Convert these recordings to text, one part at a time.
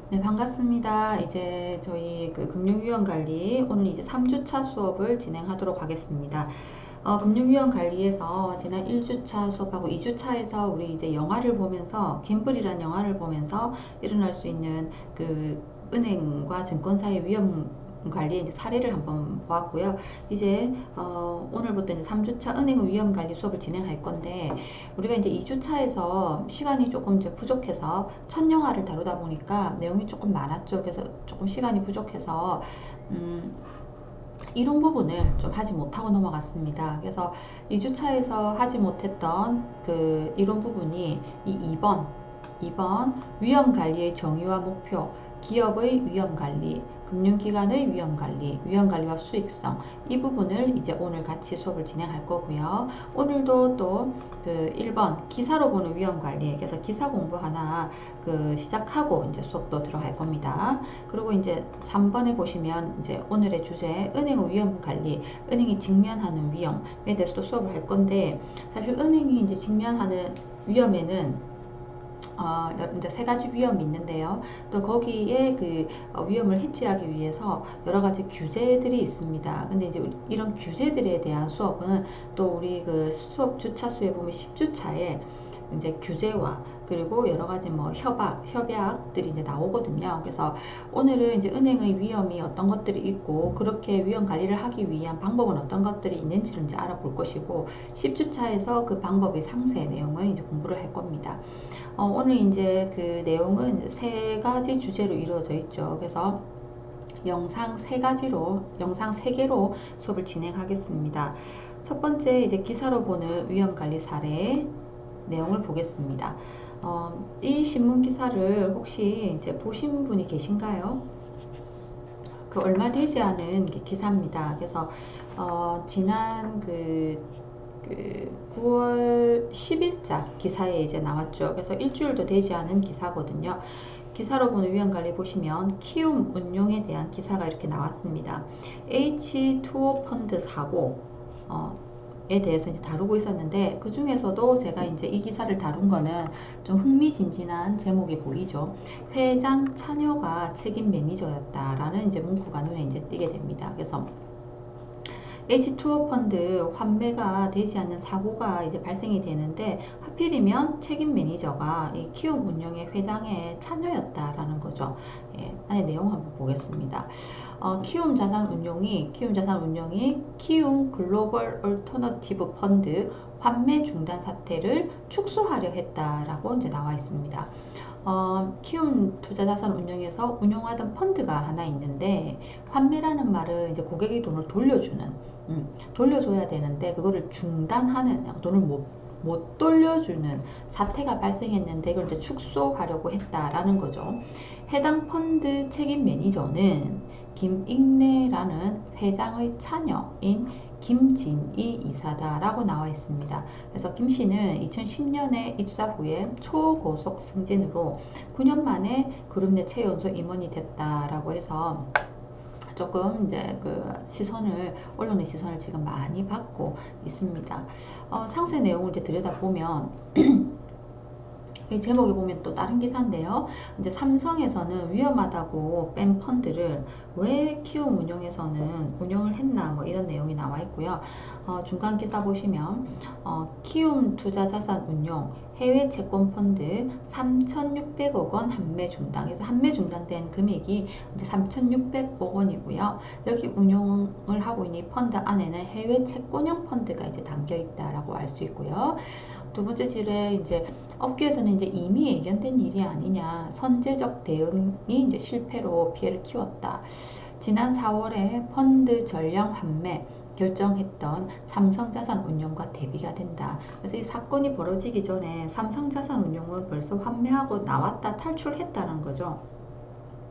네, 반갑습니다. 이제 저희 금융위험 관리 오늘 이제 3주차 수업을 진행하도록 하겠습니다. 금융위험 관리에서 지난 1주차 수업하고 2주차에서 우리 이제 영화를 보면서 김블이라는 영화를 보면서 일어날 수 있는 은행과 증권사의 위험 관리의 이제 사례를 한번 보았고요. 이제 오늘부터 이제 3주차 은행 위험 관리 수업을 진행할 건데 우리가 이제 2주차에서 시간이 조금 이제 부족해서 첫 영화를 다루다 보니까 내용이 조금 많았죠. 그래서 조금 시간이 부족해서 이런 부분을 좀 하지 못하고 넘어갔습니다. 그래서 2주차에서 하지 못했던 이론 부분이 이 2번 위험관리의 정의와 목표, 기업의 위험관리, 금융기관의 위험관리, 위험관리와 수익성, 이 부분을 이제 오늘 같이 수업을 진행할 거고요. 오늘도 또 1번 기사로 보는 위험관리, 그래서 기사 공부 하나 시작하고 이제 수업도 들어갈 겁니다. 그리고 이제 3번에 보시면 이제 오늘의 주제 은행의 위험관리, 은행이 직면하는 위험에 대해서도 수업을 할 건데, 사실 은행이 이제 직면하는 위험에는 이제 세 가지 위험이 있는데요. 또 거기에 위험을 해치하기 위해서 여러 가지 규제들이 있습니다. 근데 이제 이런 규제들에 대한 수업은 또 우리 수업 주차수에 보면 10주차에 이제 규제와 그리고 여러 가지 뭐 협약들이 이제 나오거든요. 그래서 오늘은 이제 은행의 위험이 어떤 것들이 있고 그렇게 위험 관리를 하기 위한 방법은 어떤 것들이 있는지를 이제 알아볼 것이고 10주차에서 그 방법의 상세 내용을 이제 공부를 할 겁니다. 오늘 이제 내용은 이제 세 가지 주제로 이루어져 있죠. 그래서 영상 영상 세 개로 수업을 진행하겠습니다. 첫 번째 이제 기사로 보는 위험 관리 사례 내용을 보겠습니다. 이 신문 기사를 혹시 이제 보신 분이 계신가요? 얼마 되지 않은 기사입니다. 그래서 지난 9월 10일자 기사에 이제 나왔죠. 그래서 일주일도 되지 않은 기사거든요. 기사로 보는 위험관리 보시면 키움 운용에 대한 기사가 이렇게 나왔습니다. H2O 펀드 사고 에 대해서 이제 다루고 있었는데 그 중에서도 제가 이제 이 기사를 다룬 거는 좀 흥미진진한 제목이 보이죠. 회장 차녀가 책임 매니저였다라는 이제 문구가 눈에 이제 띄게 됩니다. 그래서 H2O 펀드 환매가 되지 않는 사고가 이제 발생이 되는데 하필이면 책임 매니저가 이 키움 운영의 회장의 차녀였다라는 거죠. 예, 안에 내용 한번 보겠습니다. 키움 자산운용이 키움 글로벌 얼터너티브 펀드 환매 중단 사태를 축소하려 했다라고 이제 나와 있습니다. 키움 투자자산운용에서 운용하던 펀드가 하나 있는데 환매라는 말은 이제 고객이 돈을 돌려줘야 되는데 그거를 중단하는 돈을 못 돌려주는 사태가 발생했는데 이걸 이제 축소하려고 했다라는 거죠. 해당 펀드 책임 매니저는 김익래라는 회장의 차녀인 김진희 이사다라고 나와 있습니다. 그래서 김 씨는 2010년에 입사 후에 초고속 승진으로 9년 만에 그룹 내 최연소 임원이 됐다라고 해서 조금 이제 언론의 시선을 지금 많이 받고 있습니다. 상세 내용을 이제 들여다보면 이 제목에 보면 또 다른 기사인데요. 이제 삼성에서는 위험하다고 뺀 펀드를 왜 키움 운용에서는 운용을 했나 뭐 이런 내용이 나와 있고요. 중간 기사 보시면 키움 투자자산운용 해외 채권 펀드 3,600억 원 환매 중단. 그래서 환매 중단된 금액이 이제 3,600억 원이고요. 여기 운용을 하고 있는 펀드 안에는 해외 채권형 펀드가 이제 담겨 있다라고 알 수 있고요. 두 번째 질에 이제 업계에서는 이제 이미 예견된 일이 아니냐, 선제적 대응이 이제 실패로 피해를 키웠다. 지난 4월에 펀드 전량 환매 결정했던 삼성자산운용과 대비가 된다. 그래서 이 사건이 벌어지기 전에 삼성자산운용은 벌써 환매하고 나왔다, 탈출했다는 거죠.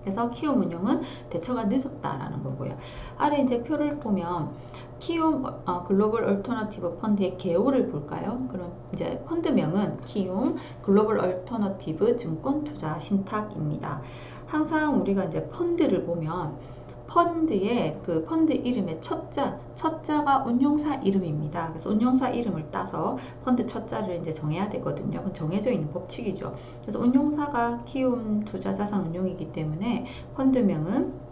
그래서 키움 운용은 대처가 늦었다라는 거고요. 아래 이제 표를 보면 키움 글로벌 얼터너티브 펀드의 개요를 볼까요? 그럼 이제 펀드명은 키움 글로벌 얼터너티브 증권 투자 신탁입니다. 항상 우리가 이제 펀드를 보면 펀드의 그 펀드 이름의 첫자가 운용사 이름입니다. 그래서 운용사 이름을 따서 펀드 첫자를 이제 정해야 되거든요. 그건 정해져 있는 법칙이죠. 그래서 운용사가 키움 투자자산운용이기 때문에 펀드명은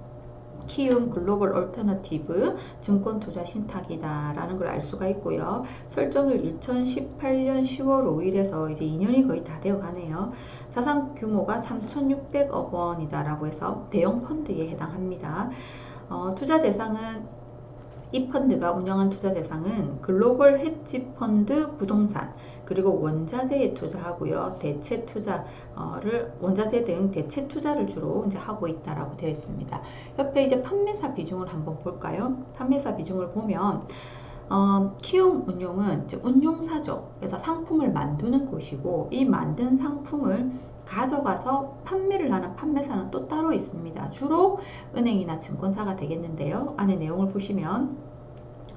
키움 글로벌 얼터너티브 증권투자 신탁이다 라는 걸 알 수가 있고요. 설정일 2018년 10월 5일에서 이제 2년이 거의 다 되어 가네요. 자산 규모가 3,600억 원이다 라고 해서 대형 펀드에 해당합니다. 투자 대상은 이 펀드가 운영한 투자 대상은 글로벌 헤지 펀드 부동산 그리고 원자재에 투자하고요. 대체 투자를 원자재 등 대체 투자를 주로 이제 하고 있다라고 되어 있습니다. 옆에 이제 판매사 비중을 한번 볼까요? 판매사 비중을 보면 키움 운용은 이제 운용사죠. 그래서 상품을 만드는 곳이고 이 만든 상품을 가져가서 판매를 하는 판매사는 또 따로 있습니다. 주로 은행이나 증권사가 되겠는데요. 안에 내용을 보시면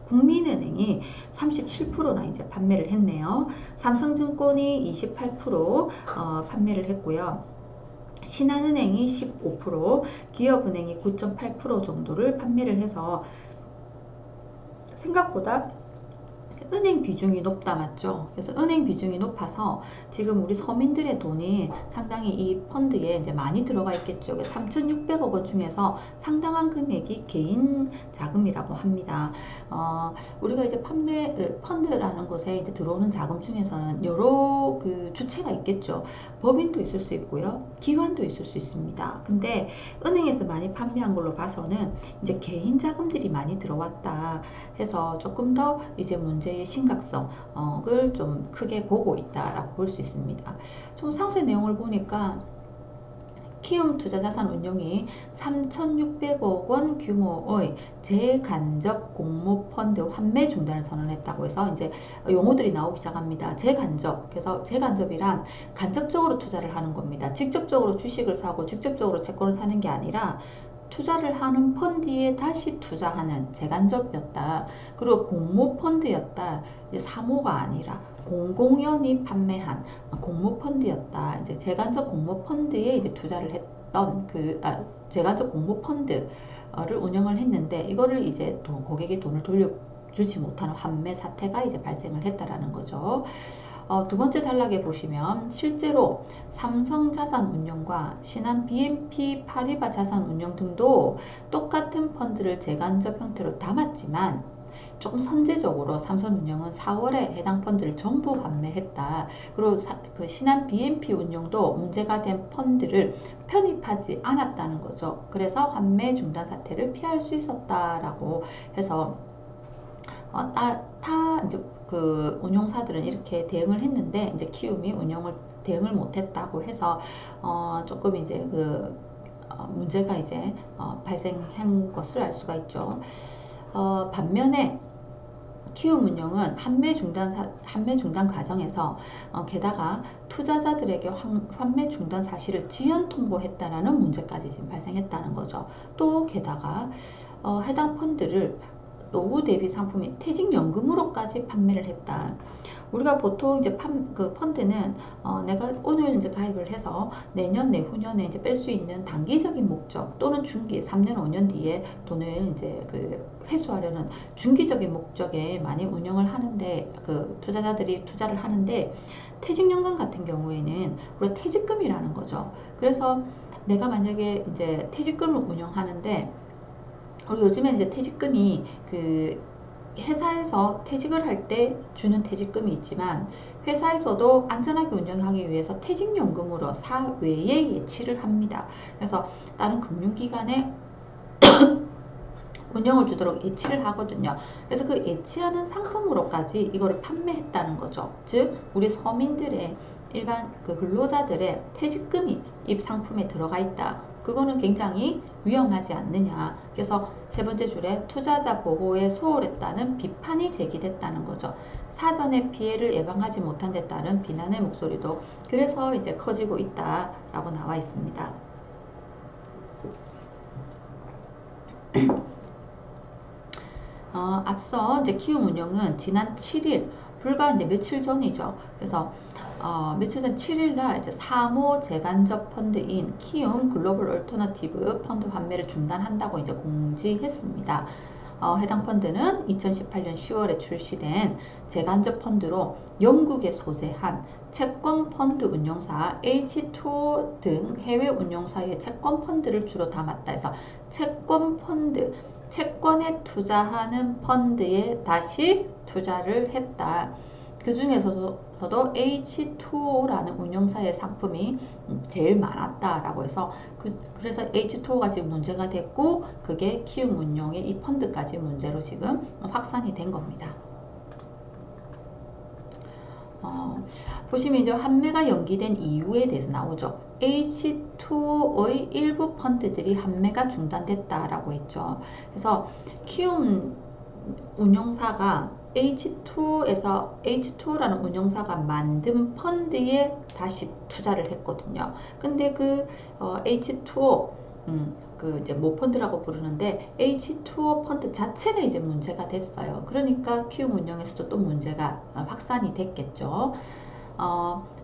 국민은행이 37%나 이제 판매를 했네요. 삼성증권이 28% 판매를 했고요. 신한은행이 15%, 기업은행이 9.8% 정도를 판매를 해서 생각보다 은행 비중이 높다 맞죠? 그래서 은행 비중이 높아서 지금 우리 서민들의 돈이 상당히 이 펀드에 이제 많이 들어가 있겠죠. 3,600억 원 중에서 상당한 금액이 개인 자금이라고 합니다. 우리가 이제 펀드라는 곳에 이제 들어오는 자금 중에서는 여러 그 주체가 있겠죠. 법인도 있을 수 있고요. 기관도 있을 수 있습니다. 근데 은행에서 많이 판매한 걸로 봐서는 이제 개인 자금들이 많이 들어왔다 해서 조금 더 이제 문제의 심각성을 좀 크게 보고 있다라고 볼 수 있습니다. 좀 상세 내용을 보니까 키움 투자자산운용이 3,600억 원 규모의 재간접 공모펀드 환매 중단을 선언했다고 해서 이제 용어들이 나오기 시작합니다. 재간접. 그래서 재간접이란 간접적으로 투자를 하는 겁니다. 직접적으로 주식을 사고 직접적으로 채권을 사는 게 아니라 투자를 하는 펀드에 다시 투자하는 재간접이었다. 그리고 공모펀드였다. 이제 사모가 아니라 공공연히 판매한 공모펀드였다. 이제 재간접 공모펀드에 이제 투자를 했던 재간접 공모펀드를 운영을 했는데 이거를 이제 고객이 돈을 돌려주지 못하는 환매 사태가 이제 발생을 했다라는 거죠. 두 번째 단락에 보시면 실제로 삼성자산운용과 신한 BNP 파리바 자산운용 등도 똑같은 펀드를 재간접 형태로 담았지만 조금 선제적으로 삼성운용은 4월에 해당 펀드를 전부 판매했다. 그리고 그 신한 BNP 운용도 문제가 된 펀드를 편입하지 않았다는 거죠. 그래서 판매 중단 사태를 피할 수 있었다라고 해서 이제 그 운용사들은 이렇게 대응을 했는데 이제 키움이 대응을 못했다고 해서 조금 이제 문제가 이제 발생한 것을 알 수가 있죠. 반면에 키움 운용은 환매 중단 과정에서 게다가 투자자들에게 환매 중단 사실을 지연 통보했다라는 문제까지 지금 발생했다는 거죠. 또 게다가 해당 펀드를 노후 대비 상품인 퇴직연금으로까지 판매를 했다. 우리가 보통 이제 펀드는 내가 오늘 이제 가입을 해서 내년 내후년에 이제 뺄 수 있는 단기적인 목적 또는 중기 3년 5년 뒤에 돈을 이제 회수하려는 중기적인 목적에 많이 운영을 하는데 투자자들이 투자를 하는데 퇴직연금 같은 경우에는 우리가 퇴직금이라는 거죠. 그래서 내가 만약에 이제 퇴직금을 운영하는데 우리 요즘에 이제 퇴직금이 회사에서 퇴직을 할 때 주는 퇴직금이 있지만 회사에서도 안전하게 운영하기 위해서 퇴직연금으로 사외에 예치를 합니다. 그래서 다른 금융기관에 운영을 주도록 예치를 하거든요. 그래서 그 예치하는 상품으로까지 이거를 판매했다는 거죠. 즉 우리 서민들의 일반 근로자들의 퇴직금이 이 상품에 들어가 있다. 그거는 굉장히 위험하지 않느냐. 그래서 세 번째 줄에 투자자 보호에 소홀했다는 비판이 제기됐다는 거죠. 사전에 피해를 예방하지 못한 데 따른 비난의 목소리도 그래서 이제 커지고 있다라고 나와 있습니다. 앞서 이제 키움 운용은 지난 7일 불과 이제 며칠 전이죠. 그래서 며칠 전 7일날 이제 사모 재간접 펀드인 키움 글로벌 얼터너티브 펀드 환매를 중단한다고 이제 공지했습니다. 해당 펀드는 2018년 10월에 출시된 재간접 펀드로 영국에 소재한 채권 펀드 운용사 H2O 등 해외 운용사의 채권 펀드를 주로 담았다 해서 채권 펀드, 채권에 투자하는 펀드에 다시 투자를 했다. 그 중에서도 H2O라는 운용사의 상품이 제일 많았다라고 해서 그래서 H2O가 지금 문제가 됐고 그게 키움 운용의 이 펀드까지 문제로 지금 확산이 된 겁니다. 보시면 이제 환매가 연기된 이유에 대해서 나오죠. H2O의 일부 펀드들이 환매가 중단됐다라고 했죠. 그래서 키움 운용사가 H2O라는 운용사가 만든 펀드에 다시 투자를 했거든요. 근데 그 H2O 그 이제 모펀드라고 부르는데 H2O 펀드 자체가 이제 문제가 됐어요. 그러니까 키움 운용에서도 또 문제가 확산이 됐겠죠.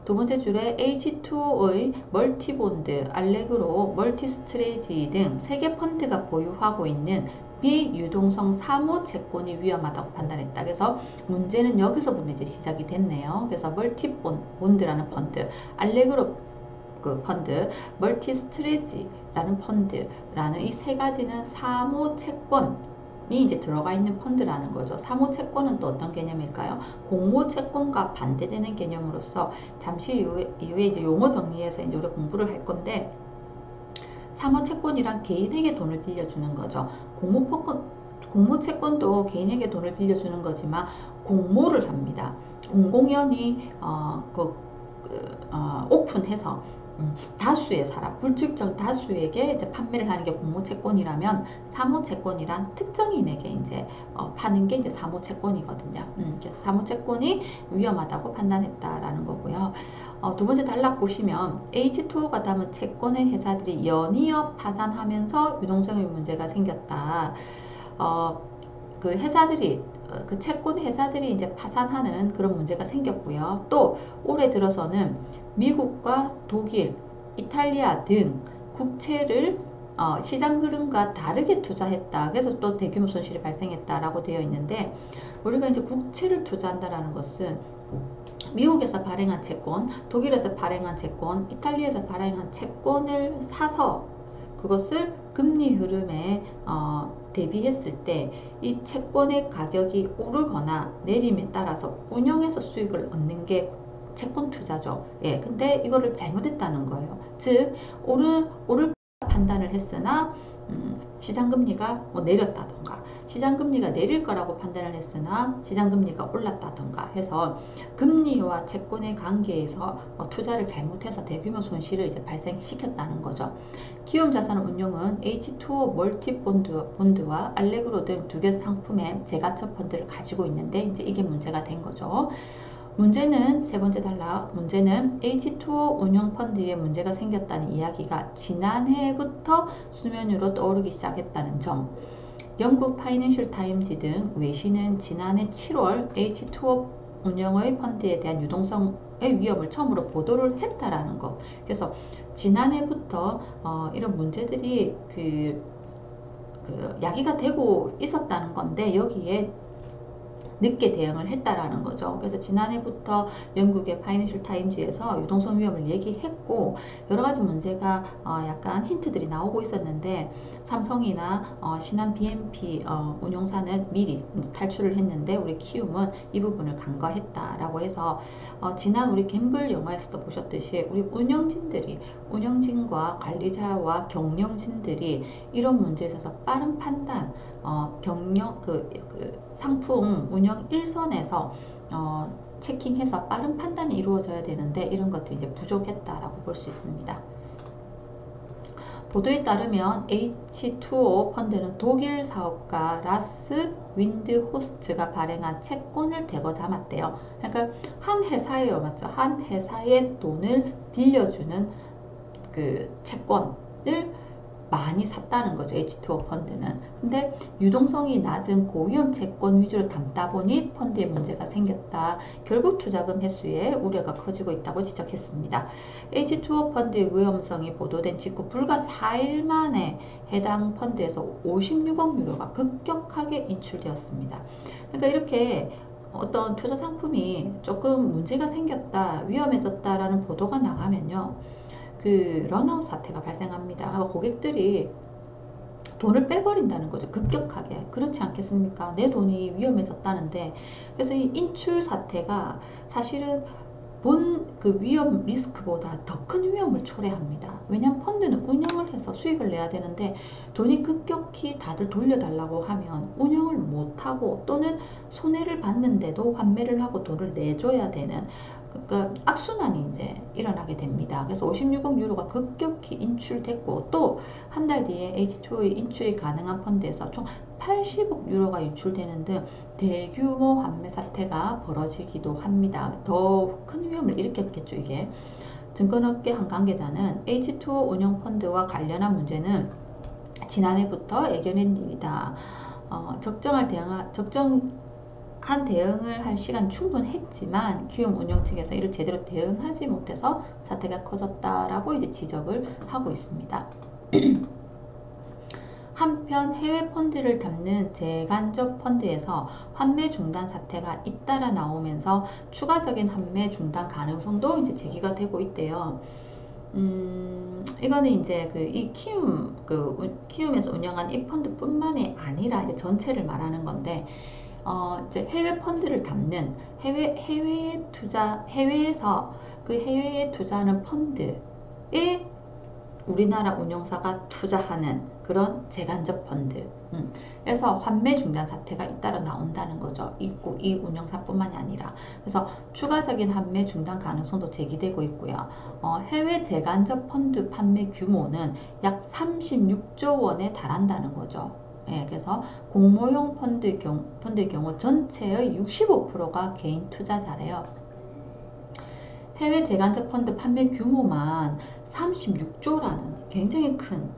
두 번째 줄에 H2O의 멀티본드, 알레그로, 멀티스트레지 등 3개 펀드가 보유하고 있는 비유동성 사모채권이 위험하다고 판단했다. 그래서 문제는 여기서부터 이제 시작이 됐네요. 그래서 멀티본드라는 펀드, 알레그로 그 펀드, 멀티스트레지라는 펀드라는 이 세 가지는 사모채권이 이제 들어가 있는 펀드라는 거죠. 사모채권은 또 어떤 개념일까요? 공모채권과 반대되는 개념으로서 잠시 이후에 이제 용어 정리해서 이제 우리 공부를 할 건데, 사모채권이란 개인에게 돈을 빌려주는 거죠. 공모채권도 개인에게 돈을 빌려주는 거지만 공모를 합니다. 공공연히 오픈해서 다수의 사람, 불특정 다수에게 이제 판매를 하는 게 공모채권이라면, 사모채권이란 특정인에게 이제 파는 게 이제 사모채권이거든요. 그래서 사모채권이 위험하다고 판단했다라는 거고요. 두 번째 단락 보시면 H2O가 담은 채권의 회사들이 연이어 파산하면서 유동성의 문제가 생겼다. 그 회사들이 그 채권 회사들이 이제 파산하는 그런 문제가 생겼고요. 또 올해 들어서는 미국과 독일, 이탈리아 등 국채를 시장 흐름과 다르게 투자했다. 그래서 또 대규모 손실이 발생했다라고 되어 있는데, 우리가 이제 국채를 투자한다라는 것은 미국에서 발행한 채권, 독일에서 발행한 채권, 이탈리아에서 발행한 채권을 사서 그것을 금리 흐름에 대비했을 때 이 채권의 가격이 오르거나 내림에 따라서 운영해서 수익을 얻는 게 채권 투자죠. 예, 근데 이거를 잘못했다는 거예요. 즉, 오를 판단을 했으나 시장금리가 뭐 내렸다던가, 시장금리가 내릴 거라고 판단을 했으나 시장금리가 올랐다던가 해서 금리와 채권의 관계에서 투자를 잘못해서 대규모 손실을 이제 발생시켰다는 거죠. 키움자산운용은 H2O 멀티본드와 알레그로 등 2개 상품의 재가처 펀드를 가지고 있는데 이제 이게 문제가 된 거죠. 문제는 세 번째 단락, 문제는 H2O 운용펀드에 문제가 생겼다는 이야기가 지난해부터 수면 위로 떠오르기 시작했다는 점. 영국 파이낸셜 타임즈 등 외신은 지난해 7월 H2O 운영의 펀드에 대한 유동성의 위험을 처음으로 보도를 했다라는 것. 그래서 지난해부터 이런 문제들이 야기가 되고 있었다는 건데, 여기에 늦게 대응을 했다라는 거죠. 그래서 지난해부터 영국의 파이낸셜 타임즈에서 유동성 위험을 얘기했고, 여러 가지 문제가 약간 힌트들이 나오고 있었는데, 삼성이나 신한 BNP 운용사는 미리 탈출을 했는데 우리 키움은 이 부분을 간과했다라고 해서 지난 우리 갬블 영화에서도 보셨듯이 우리 운영진과 관리자와 경영진들이 이런 문제에 있어서 빠른 판단, 상품 운영 일선에서 체킹해서 빠른 판단이 이루어져야 되는데 이런 것들이 이제 부족했다라고 볼 수 있습니다. 보도에 따르면 H2O 펀드는 독일 사업가 라스 윈드호스트가 발행한 채권을 대거 담았대요. 그러니까 한 회사예요, 맞죠? 한 회사에 돈을 빌려주는 그 채권을 많이 샀다는 거죠. H2O 펀드는. 근데 유동성이 낮은 고위험 채권 위주로 담다 보니 펀드에 문제가 생겼다. 결국 투자금 회수에 우려가 커지고 있다고 지적했습니다. H2O 펀드의 위험성이 보도된 직후 불과 4일 만에 해당 펀드에서 56억 유로가 급격하게 인출되었습니다. 그러니까 이렇게 어떤 투자 상품이 조금 문제가 생겼다, 위험해졌다라는 보도가 나가면요, 그 런아웃 사태가 발생합니다. 그러니까 고객들이 돈을 빼버린다는 거죠. 급격하게. 그렇지 않겠습니까? 내 돈이 위험해졌다는데. 그래서 이 인출 사태가 사실은 본 그 위험 리스크보다 더 큰 위험을 초래합니다. 왜냐하면 펀드는 운영을 해서 수익을 내야 되는데 돈이 급격히 다들 돌려달라고 하면 운영을 못하고 또는 손해를 봤는데도 환매를 하고 돈을 내줘야 되는, 그러니까 악순환이 이제 일어나게 됩니다. 그래서 56억 유로가 급격히 인출됐고 또 한 달 뒤에 H2O 인출이 가능한 펀드에서 총 80억 유로가 유출되는 등 대규모 환매 사태가 벌어지기도 합니다. 더 큰 위험을 일으켰겠죠, 이게. 증권업계 한 관계자는 H2O 운영 펀드와 관련한 문제는 지난해부터 예견한 일이다. 적정한 대응을 할 시간 충분했지만 키움 운영 측에서 이를 제대로 대응하지 못해서 사태가 커졌다라고 이제 지적을 하고 있습니다. 한편 해외 펀드를 담는 재간접 펀드에서 환매 중단 사태가 잇따라 나오면서 추가적인 환매 중단 가능성도 이제 제기가 되고 있대요. 이거는 이제 이 키움에서 운영한 이 펀드뿐만이 아니라 이제 전체를 말하는 건데, 이제 해외 펀드를 담는 해외에서 그 해외에 투자하는 펀드에 우리나라 운용사가 투자하는 그런 재간접 펀드. 그래서 환매 중단 사태가 잇따라 나온다는 거죠. 이 운용사뿐만이 아니라. 그래서 추가적인 환매 중단 가능성도 제기되고 있고요. 해외 재간접 펀드 판매 규모는 약 36조 원에 달한다는 거죠. 예, 그래서 공모용 펀드의 경우 전체의 65%가 개인 투자자래요. 해외 재간접 펀드 판매 규모만 36조라는 굉장히 큰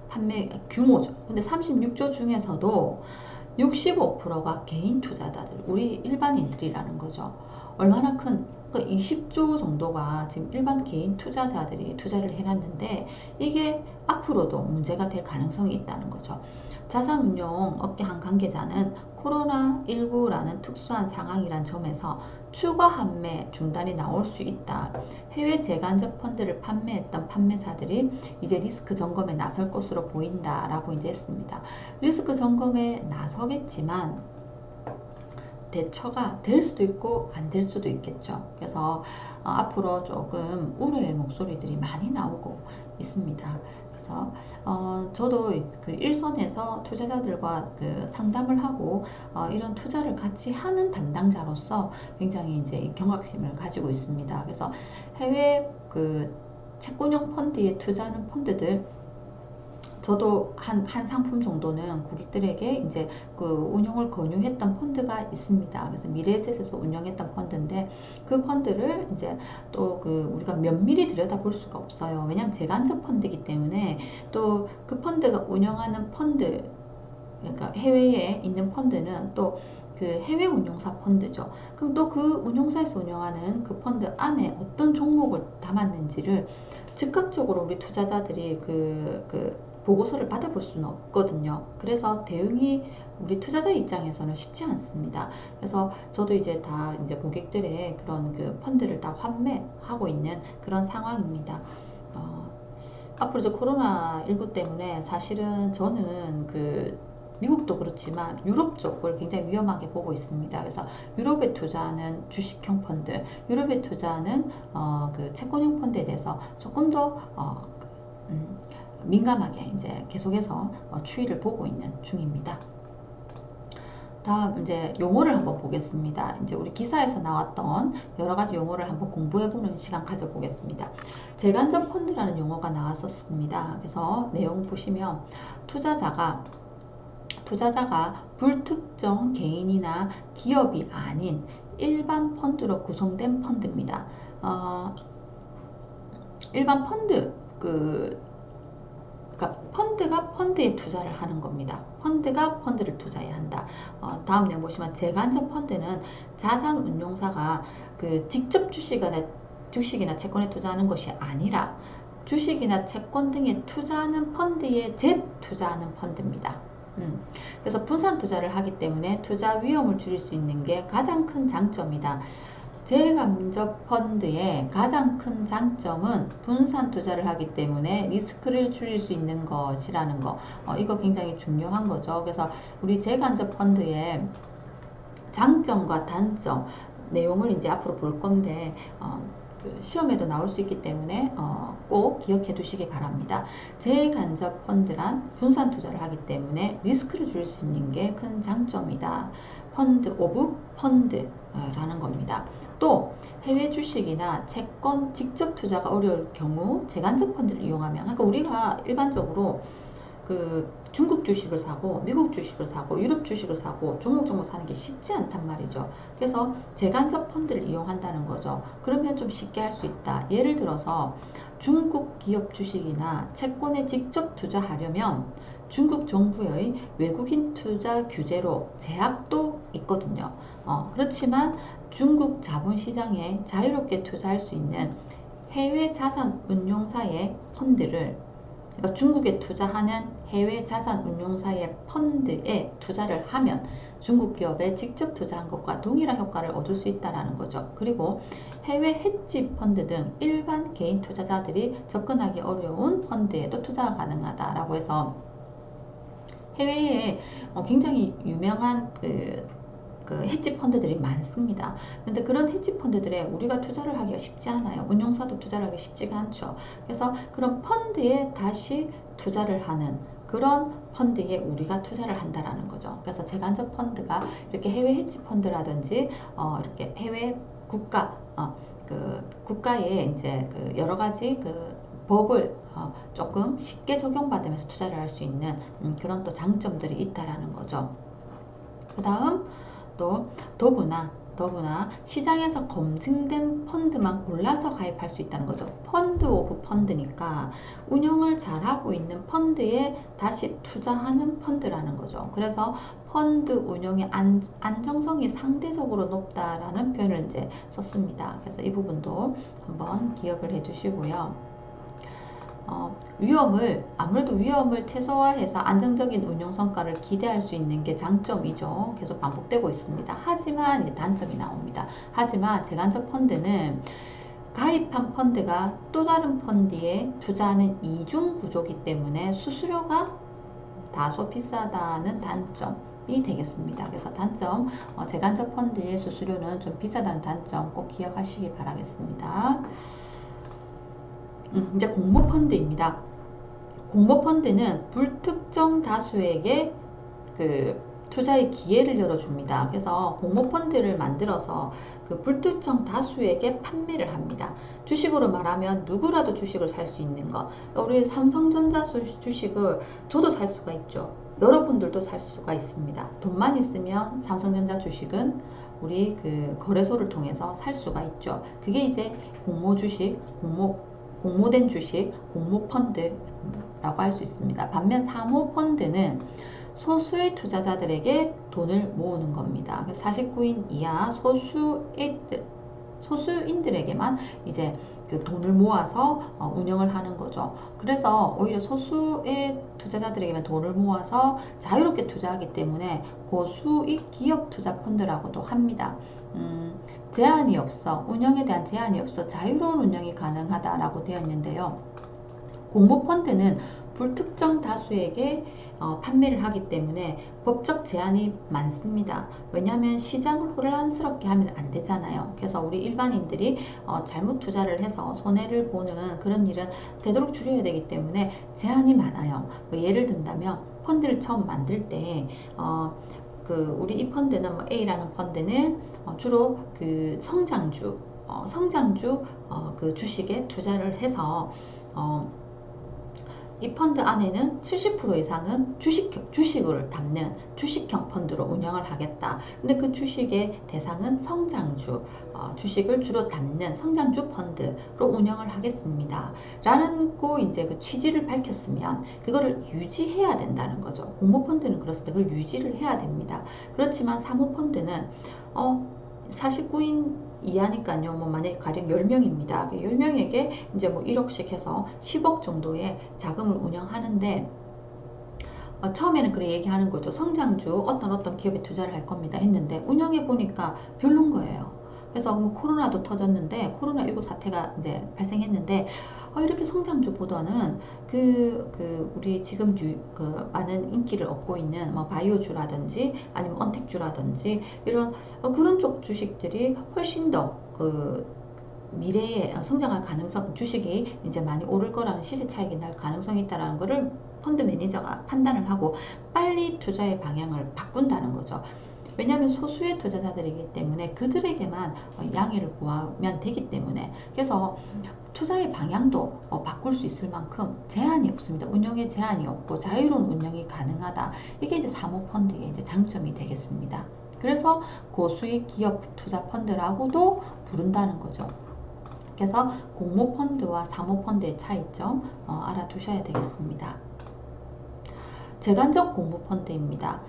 판매 규모죠. 근데 36조 중에서도 65%가 개인 투자자들, 우리 일반인들이라는 거죠. 얼마나 큰, 그러니까 20조 정도가 지금 일반 개인 투자자들이 투자를 해놨는데 이게 앞으로도 문제가 될 가능성이 있다는 거죠. 자산운용 업계 한 관계자는 코로나19라는 특수한 상황이란 점에서 추가 환매 중단이 나올 수 있다. 해외 재간접 펀드를 판매했던 판매사들이 이제 리스크 점검에 나설 것으로 보인다라고 이제 했습니다. 리스크 점검에 나서겠지만 대처가 될 수도 있고 안 될 수도 있겠죠. 그래서 앞으로 조금 우려의 목소리들이 많이 나오고 있습니다. 그래서 저도 그 일선에서 투자자들과 그 상담을 하고 이런 투자를 같이 하는 담당자로서 굉장히 이제 경각심을 가지고 있습니다. 그래서 해외 그 채권형 펀드에 투자하는 펀드들, 저도 한 상품 정도는 고객들에게 이제 그 운용을 권유했던 펀드가 있습니다. 그래서 미래에셋에서 운영했던 펀드인데 그 펀드를 이제 또 그 우리가 면밀히 들여다볼 수가 없어요. 왜냐하면 재간접 펀드이기 때문에 또 그 펀드가 운영하는 펀드, 그러니까 해외에 있는 펀드는 또 그 해외 운용사 펀드죠. 그럼 또 그 운용사에서 운영하는 그 펀드 안에 어떤 종목을 담았는지를 즉각적으로 우리 투자자들이 보고서를 받아볼 수는 없거든요. 그래서 대응이 우리 투자자 입장에서는 쉽지 않습니다. 그래서 저도 이제 고객들의 그런 그 펀드를 다 환매하고 있는 그런 상황입니다. 앞으로 이제 코로나19 때문에 사실은 저는 미국도 그렇지만 유럽 쪽을 굉장히 위험하게 보고 있습니다. 그래서 유럽에 투자하는 주식형 펀드, 유럽에 투자하는 그 채권형 펀드에 대해서 조금 더 민감하게 이제 계속해서 추이를 보고 있는 중입니다. 다음 이제 용어를 한번 보겠습니다. 이제 우리 기사에서 나왔던 여러 가지 용어를 한번 공부해보는 시간 가져보겠습니다. 재간접 펀드라는 용어가 나왔었습니다. 그래서 내용 보시면 투자자가 불특정 개인이나 기업이 아닌 일반 펀드로 구성된 펀드입니다. 일반 펀드, 그러니까 펀드가 펀드에 투자를 하는 겁니다. 펀드가 펀드를 투자해야 한다. 다음 내용 보시면 재간접 펀드는 자산운용사가 그 직접 주식이나 채권에 투자하는 것이 아니라 주식이나 채권 등에 투자하는 펀드에 재투자하는 펀드입니다. 그래서 분산 투자를 하기 때문에 투자 위험을 줄일 수 있는 게 가장 큰 장점이다. 재간접 펀드의 가장 큰 장점은 분산 투자를 하기 때문에 리스크를 줄일 수 있는 것이라는 거. 이거 굉장히 중요한 거죠. 그래서 우리 재간접 펀드의 장점과 단점 내용을 이제 앞으로 볼 건데 시험에도 나올 수 있기 때문에 꼭 기억해 두시기 바랍니다. 재간접 펀드란 분산 투자를 하기 때문에 리스크를 줄일 수 있는 게 큰 장점이다. 펀드 오브 펀드라는 겁니다. 또 해외 주식이나 채권 직접 투자가 어려울 경우 재간접 펀드를 이용하면, 그러니까 우리가 일반적으로 그 중국 주식을 사고 미국 주식을 사고 유럽 주식을 사고 종목 사는 게 쉽지 않단 말이죠. 그래서 재간접 펀드를 이용한다는 거죠. 그러면 좀 쉽게 할 수 있다. 예를 들어서 중국 기업 주식이나 채권에 직접 투자하려면 중국 정부의 외국인 투자 규제로 제약도 있거든요. 그렇지만 중국 자본시장에 자유롭게 투자할 수 있는 해외 자산 운용사의 펀드를, 그러니까 중국에 투자하는 해외 자산 운용사의 펀드에 투자를 하면 중국 기업에 직접 투자한 것과 동일한 효과를 얻을 수 있다는 거죠. 그리고 해외 헤지 펀드 등 일반 개인 투자자들이 접근하기 어려운 펀드에도 투자가 가능하다라고 해서 해외에 굉장히 유명한 그 헤지 펀드들이 많습니다. 근데 그런 헤지 펀드들에 우리가 투자를 하기가 쉽지 않아요. 운용사도 투자를 하기 쉽지가 않죠. 그래서 그런 펀드에 다시 투자를 하는 그런 펀드에 우리가 투자를 한다라는 거죠. 그래서 재간접 펀드가 이렇게 해외 헤지 펀드라든지 이렇게 해외 국가 그 국가에 이제 그 여러 가지 그 법을 조금 쉽게 적용받으면서 투자를 할 수 있는 그런 또 장점들이 있다라는 거죠. 그 다음 또 더구나 시장에서 검증된 펀드만 골라서 가입할 수 있다는 거죠. 펀드 오브 펀드니까 운영을 잘하고 있는 펀드에 다시 투자하는 펀드라는 거죠. 그래서 펀드 운영의 안정성이 상대적으로 높다라는 표현을 이제 썼습니다. 그래서 이 부분도 한번 기억을 해 주시고요. 아무래도 위험을 최소화해서 안정적인 운용 성과를 기대할 수 있는 게 장점이죠. 계속 반복되고 있습니다. 하지만 이제 단점이 나옵니다. 하지만 재간접 펀드는 가입한 펀드가 또 다른 펀드에 투자하는 이중 구조이기 때문에 수수료가 다소 비싸다는 단점이 되겠습니다. 그래서 단점, 재간접 펀드의 수수료는 좀 비싸다는 단점 꼭 기억하시기 바라겠습니다. 이제 공모펀드입니다. 공모펀드는 불특정 다수에게 그 투자의 기회를 열어줍니다. 그래서 공모펀드를 만들어서 그 불특정 다수에게 판매를 합니다. 주식으로 말하면 누구라도 주식을 살 수 있는 것. 우리 삼성전자 주식을 저도 살 수가 있죠. 여러분들도 살 수가 있습니다. 돈만 있으면 삼성전자 주식은 우리 그 거래소를 통해서 살 수가 있죠. 그게 이제 공모 주식, 공모된 주식, 공모펀드라고 할 수 있습니다. 반면 사모펀드는 소수의 투자자들에게 돈을 모으는 겁니다. 49인 이하 소수인들에게만 이제 그 돈을 모아서 운영을 하는 거죠. 그래서 오히려 소수의 투자자들에게만 돈을 모아서 자유롭게 투자하기 때문에 고수익 기업 투자 펀드라고도 합니다. 제한이 없어, 운영에 대한 제한이 없어 자유로운 운영이 가능하다라고 되어 있는데요. 공모펀드는 불특정 다수에게 판매를 하기 때문에 법적 제한이 많습니다. 왜냐하면 시장을 혼란스럽게 하면 안 되잖아요. 그래서 우리 일반인들이 잘못 투자를 해서 손해를 보는 그런 일은 되도록 줄여야 되기 때문에 제한이 많아요. 뭐 예를 든다면 펀드를 처음 만들 때 우리 이 펀드는 뭐 A라는 펀드는 주로 그 성장주 그 주식에 투자를 해서 이 펀드 안에는 70% 이상은 주식을 담는 주식형 펀드로 운영을 하겠다. 근데 그 주식의 대상은 성장주, 주식을 주로 담는 성장주 펀드로 운영을 하겠습니다. 라는 이제 그 취지를 밝혔으면 그거를 유지해야 된다는 거죠. 공모펀드는 그렇습니다. 그걸 유지를 해야 됩니다. 그렇지만 사모펀드는 49인 이하니까요. 뭐 만약에 가령 10명입니다. 10명에게 이제 뭐 1억씩 해서 10억 정도의 자금을 운영하는데 처음에는 그래 얘기하는 거죠. 성장주 어떤 기업에 투자를 할 겁니다 했는데 운영해 보니까 별론 거예요. 그래서 뭐 코로나도 터졌는데 코로나19 사태가 이제 발생했는데 이렇게 성장주보다는 우리 지금 많은 인기를 얻고 있는 뭐 바이오주라든지 아니면 언택주라든지 이런 그런 쪽 주식들이 훨씬 더 미래에 성장할 가능성, 주식이 이제 많이 오를 거라는 시세 차익이 날 가능성이 있다는 것을 펀드 매니저가 판단을 하고 빨리 투자의 방향을 바꾼다는 거죠. 왜냐하면 소수의 투자자들이기 때문에 그들에게만 양해를 구하면 되기 때문에 그래서 투자의 방향도 바꿀 수 있을 만큼 제한이 없습니다. 운영에 제한이 없고 자유로운 운영이 가능하다. 이게 이제 사모펀드의 이제 장점이 되겠습니다. 그래서 고수익 기업 투자 펀드라고도 부른다는 거죠. 그래서 공모펀드와 사모펀드의 차이점 알아두셔야 되겠습니다. 재간접 공모펀드입니다.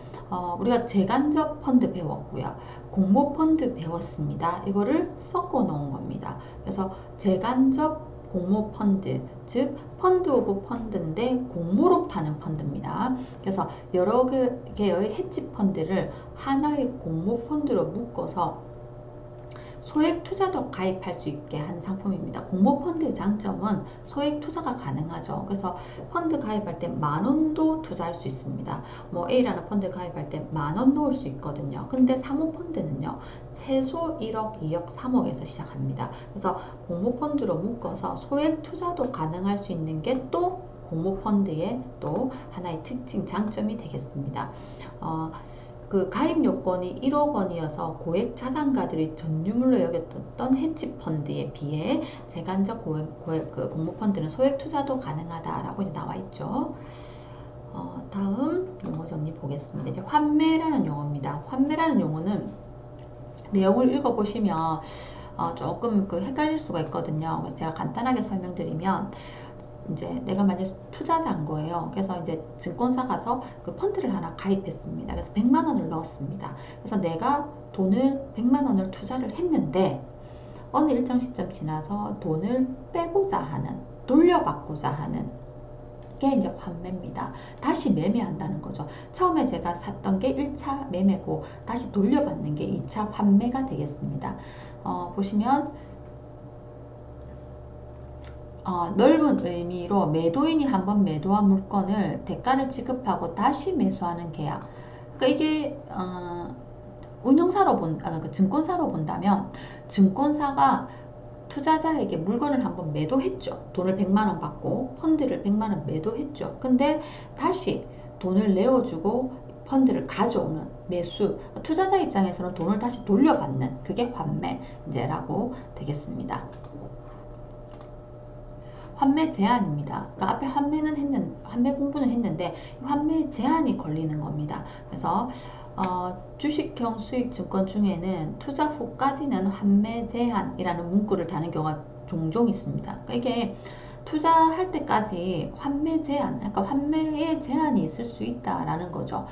우리가 재간접 펀드 배웠고요. 공모펀드 배웠습니다. 이거를 섞어 놓은 겁니다. 그래서 재간접 공모펀드, 즉 펀드 오브 펀드인데 공모로 파는 펀드입니다. 그래서 여러 개의 헤지 펀드를 하나의 공모펀드로 묶어서 소액 투자도 가입할 수 있게 한 상품입니다. 공모펀드의 장점은 소액 투자가 가능하죠. 그래서 펀드 가입할 때 10,000원도 투자할 수 있습니다. 뭐 A라는 펀드 가입할 때 10,000원 넣을 수 있거든요. 근데 사모펀드는요, 최소 1억, 2억, 3억에서 시작합니다. 그래서 공모펀드로 묶어서 소액 투자도 가능할 수 있는 게 또 공모펀드의 또 하나의 특징, 장점이 되겠습니다. 가입 요건이 1억 원이어서 고액 자산가들이 전유물로 여겼던 헤지 펀드에 비해 재간접 공모펀드는 소액 투자도 가능하다라고 이제 나와 있죠. 다음 용어 정리 보겠습니다. 이제 환매라는 용어입니다. 환매라는 용어는 내용을 읽어보시면 조금 헷갈릴 수가 있거든요. 제가 간단하게 설명드리면 이제 내가 만약 투자자인 거예요. 그래서 이제 증권사 가서 그 펀드를 하나 가입했습니다. 그래서 100만 원을 넣었습니다. 그래서 내가 돈을 100만 원을 투자를 했는데 어느 일정 시점 지나서 돈을 빼고자 하는, 돌려받고자 하는 게 이제 환매입니다. 다시 매매한다는 거죠. 처음에 제가 샀던 게 1차 매매고 다시 돌려받는 게 2차 환매가 되겠습니다. 보시면 넓은 의미로 매도인이 한번 매도한 물건을 대가를 지급하고 다시 매수하는 계약. 그러니까 이게 증권사로 본다면 증권사가 투자자에게 물건을 한번 매도했죠. 돈을 100만 원 받고 펀드를 100만 원 매도했죠. 근데 다시 돈을 내어주고 펀드를 가져오는 매수, 투자자 입장에서는 돈을 다시 돌려받는 그게 환매제라고 되겠습니다. 환매 제한입니다. 그러니까 앞에 환매 공부는 했는데 환매 제한이 걸리는 겁니다. 그래서 주식형 수익증권 중에는 투자 후까지는 환매 제한이라는 문구를 다는 경우가 종종 있습니다. 그러니까 이게 투자할 때까지 환매 제한, 그러니까 환매의 제한이 있을 수 있다라는 거죠.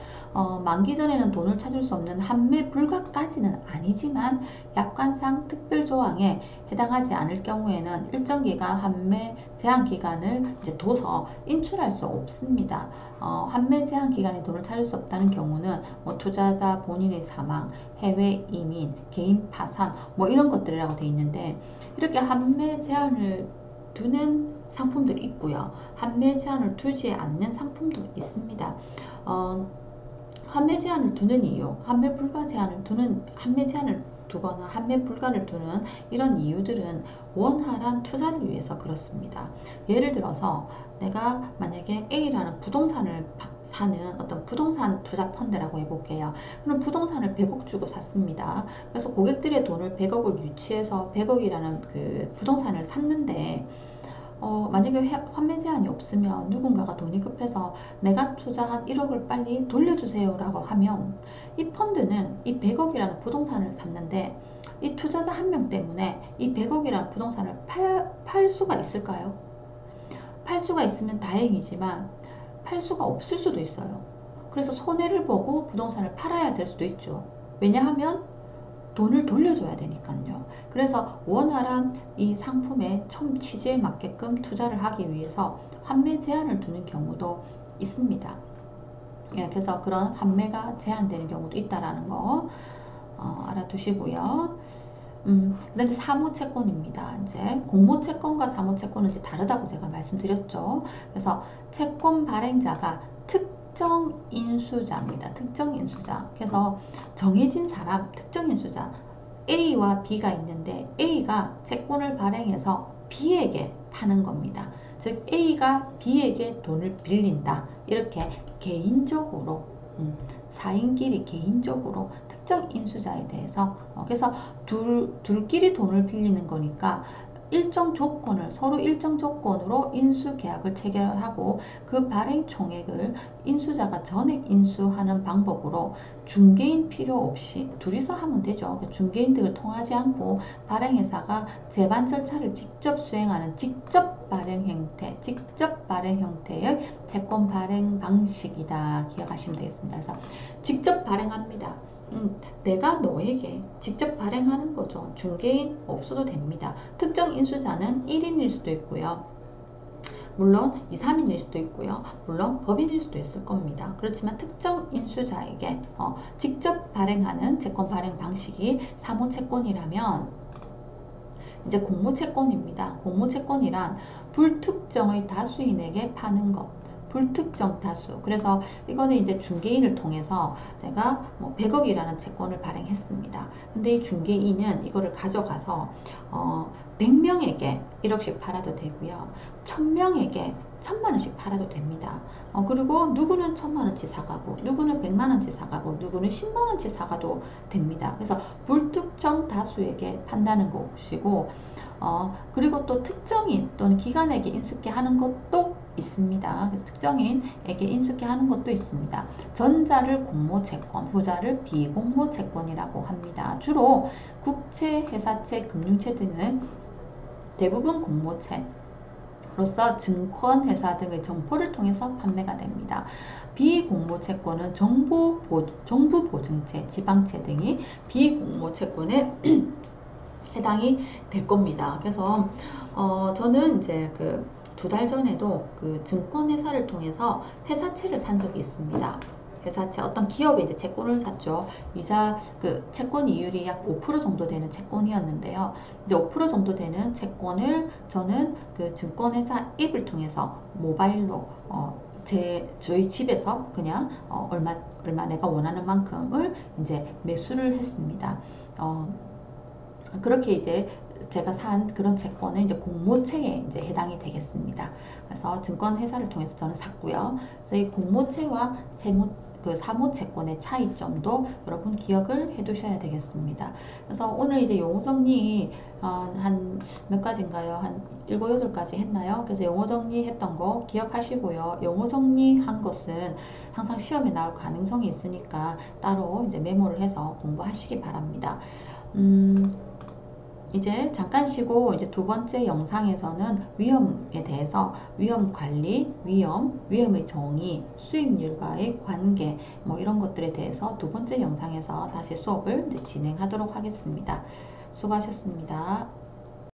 만기 전에는 돈을 찾을 수 없는 환매 불가까지는 아니지만 약관상 특별 조항에 해당하지 않을 경우에는 일정 기간 환매 제한 기간을 이제 둬서 인출할 수 없습니다. 환매 제한 기간에 돈을 찾을 수 없다는 경우는 뭐 투자자 본인의 사망, 해외 이민, 개인 파산 뭐 이런 것들이라고 되어 있는데 이렇게 환매 제한을 두는 상품도 있고요. 환매 제한을 두지 않는 상품도 있습니다. 환매 제한을 두는 이유, 환매 제한을 두거나 환매 불가를 두는 이런 이유들은 원활한 투자를 위해서 그렇습니다. 예를 들어서 내가 만약에 A라는 부동산을 사는 어떤 부동산 투자 펀드라고 해볼게요. 그럼 부동산을 100억 주고 샀습니다. 그래서 고객들의 돈을 100억을 유치해서 100억이라는 그 부동산을 샀는데 만약에 환매 제한이 없으면 누군가가 돈이 급해서 내가 투자한 1억을 빨리 돌려주세요 라고 하면 이 펀드는 이 100억이라는 부동산을 샀는데 이 투자자 한 명 때문에 이 100억이라는 부동산을 팔 수가 있을까요? 팔 수가 있으면 다행이지만 팔 수가 없을 수도 있어요. 그래서 손해를 보고 부동산을 팔아야 될 수도 있죠. 왜냐하면 돈을 돌려줘야 되니까요. 그래서 원활한 이 상품의 총 취지에 맞게끔 투자를 하기 위해서 환매 제한을 두는 경우도 있습니다. 예, 그래서 그런 환매가 제한되는 경우도 있다라는 거 알아두시고요. 그다음에 사모채권입니다. 이제 공모채권과 사모채권은 이제 다르다고 제가 말씀드렸죠. 그래서 채권 발행자가 특정 인수자입니다. 특정 인수자. 그래서 정해진 사람, 특정 인수자 A와 B가 있는데 A가 채권을 발행해서 B에게 파는 겁니다. 즉 A가 B에게 돈을 빌린다. 이렇게 개인적으로 4인끼리 개인적으로 특정 인수자에 대해서 그래서 둘끼리 돈을 빌리는 거니까 일정 조건을 서로 일정 조건으로 인수 계약을 체결하고 그 발행 총액을 인수자가 전액 인수하는 방법으로 중개인 필요 없이 둘이서 하면 되죠. 중개인 등을 통하지 않고 발행회사가 재반 절차를 직접 수행하는 직접 발행 형태의 채권 발행 방식이다. 기억하시면 되겠습니다. 그래서 직접 발행합니다. 내가 너에게 직접 발행하는 거죠. 중개인 없어도 됩니다. 특정 인수자는 1인일 수도 있고요. 물론 2, 3인일 수도 있고요. 물론 법인일 수도 있을 겁니다. 그렇지만 특정 인수자에게 직접 발행하는 채권 발행 방식이 사모채권이라면 이제 공모채권입니다. 공모채권이란 불특정의 다수인에게 파는 것. 불특정 다수. 그래서 이거는 이제 중개인을 통해서 내가 뭐 100억이라는 채권을 발행했습니다. 근데 이 중개인은 이거를 가져가서 100명에게 1억씩 팔아도 되고요. 1000명에게 1000만원씩 팔아도 됩니다. 그리고 누구는 1000만원치 사가고 누구는 100만원치 사가고 누구는 10만원치 사가도 됩니다. 그래서 불특정 다수에게 판다는 것이고 그리고 또 특정인 또는 기관에게 인수케 하는 것도 있습니다. 그래서 특정인에게 인수케 하는 것도 있습니다. 전자를 공모채권, 후자를 비공모채권이라고 합니다. 주로 국채, 회사채, 금융채 등은 대부분 공모채로서 증권회사 등의 정보를 통해서 판매가 됩니다. 비공모채권은 정부보증채, 지방채 등이 비공모채권에 해당이 될 겁니다. 그래서 저는 이제 그 2달 전에도 그 증권회사를 통해서 회사채를 산 적이 있습니다. 회사채 어떤 기업에 이제 채권을 샀죠. 이자 그 채권 이율이 약 5% 정도 되는 채권이었는데요. 이제 5% 정도 되는 채권을 저는 그 증권회사 앱을 통해서 모바일로 저희 집에서 그냥 얼마 내가 원하는 만큼을 이제 매수를 했습니다. 그렇게 이제 제가 산 그런 채권은 이제 공모채에 이제 해당이 되겠습니다. 그래서 증권회사를 통해서 저는 샀고요. 그래서 이 공모채와 사모채권의 차이점도 여러분 기억을 해 두셔야 되겠습니다. 그래서 오늘 이제 용어 정리 한 몇 가지인가요? 한 7, 8가지 했나요? 그래서 용어 정리했던 거 기억하시고요. 용어 정리한 것은 항상 시험에 나올 가능성이 있으니까 따로 이제 메모를 해서 공부하시기 바랍니다. 이제 잠깐 쉬고 이제 2번째 영상에서는 위험에 대해서 위험 관리, 위험의 정의, 수익률과의 관계 뭐 이런 것들에 대해서 2번째 영상에서 다시 수업을 이제 진행하도록 하겠습니다. 수고하셨습니다.